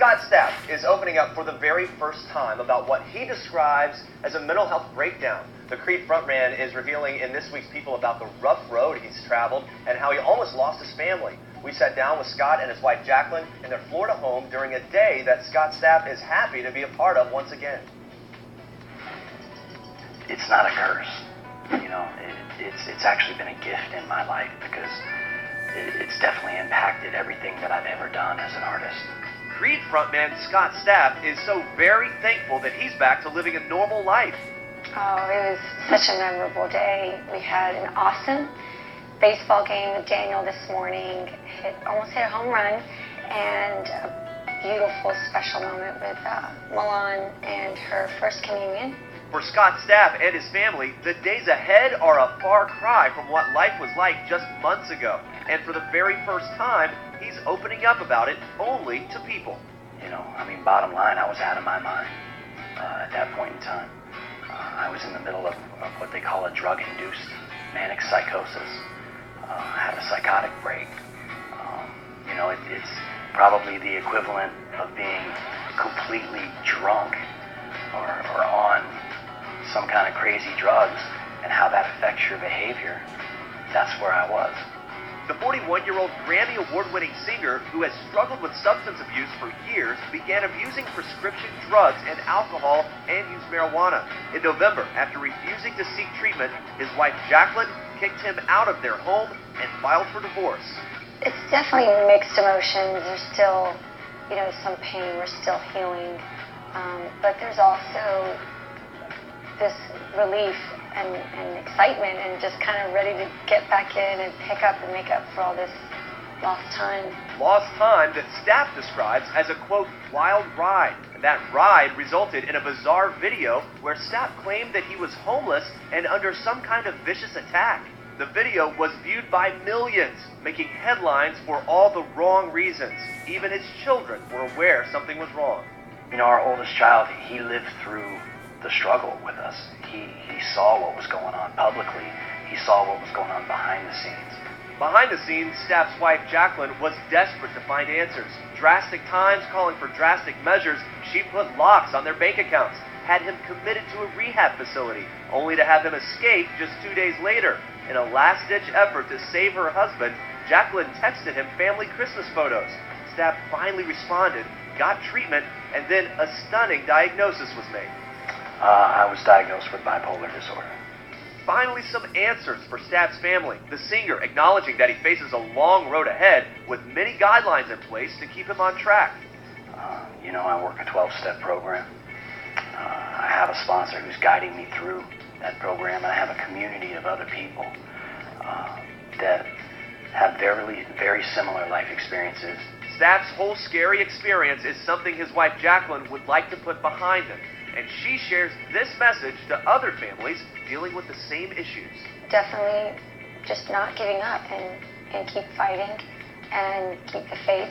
Scott Stapp is opening up for the very first time about what he describes as a mental health breakdown. The Creed frontman is revealing in this week's People about the rough road he's traveled and how he almost lost his family. We sat down with Scott and his wife Jacqueline in their Florida home during a day that Scott Stapp is happy to be a part of once again. It's not a curse. You know, it's actually been a gift in my life because it's definitely impacted everything that I've ever done as an artist. Creed frontman Scott Stapp is so very thankful that he's back to living a normal life. Oh, it was such a memorable day. We had an awesome baseball game with Daniel this morning. Almost hit a home run, and a beautiful special moment with Milan and her first communion. For Scott Stapp and his family, the days ahead are a far cry from what life was like just months ago. And for the very first time, he's opening up about it only to people. You know, I mean, bottom line, I was out of my mind at that point in time. I was in the middle of what they call a drug-induced manic psychosis. I had a psychotic break. You know, it's probably the equivalent of being completely drunk or on some kind of crazy drugs, and how that affects your behavior. That's where I was. The 41-year-old Grammy Award-winning singer, who has struggled with substance abuse for years, began abusing prescription drugs and alcohol and used marijuana. In November, after refusing to seek treatment, his wife Jacqueline kicked him out of their home and filed for divorce. It's definitely mixed emotions. There's still, you know, some pain. We're still healing. But there's also this relief and excitement and just kind of ready to get back in and pick up and make up for all this lost time. Lost time that Stapp describes as a, quote, wild ride. And that ride resulted in a bizarre video where Stapp claimed that he was homeless and under some kind of vicious attack. The video was viewed by millions, making headlines for all the wrong reasons. Even his children were aware something was wrong. You know, our oldest child, he lived through the struggle with us. He saw what was going on publicly. He saw what was going on behind the scenes. Behind the scenes, Stapp's wife Jacqueline was desperate to find answers. Drastic times calling for drastic measures. She put locks on their bank accounts, had him committed to a rehab facility, only to have him escape just 2 days later. In a last-ditch effort to save her husband, Jacqueline texted him family Christmas photos. Stapp finally responded, got treatment, and then a stunning diagnosis was made. I was diagnosed with bipolar disorder. Finally, some answers for Stapp's family. The singer acknowledging that he faces a long road ahead with many guidelines in place to keep him on track. You know, I work a 12-step program. I have a sponsor who's guiding me through that program, and I have a community of other people that have very similar life experiences. Stapp's whole scary experience is something his wife Jacqueline would like to put behind him. And she shares this message to other families dealing with the same issues. Definitely just not giving up and keep fighting and keep the faith.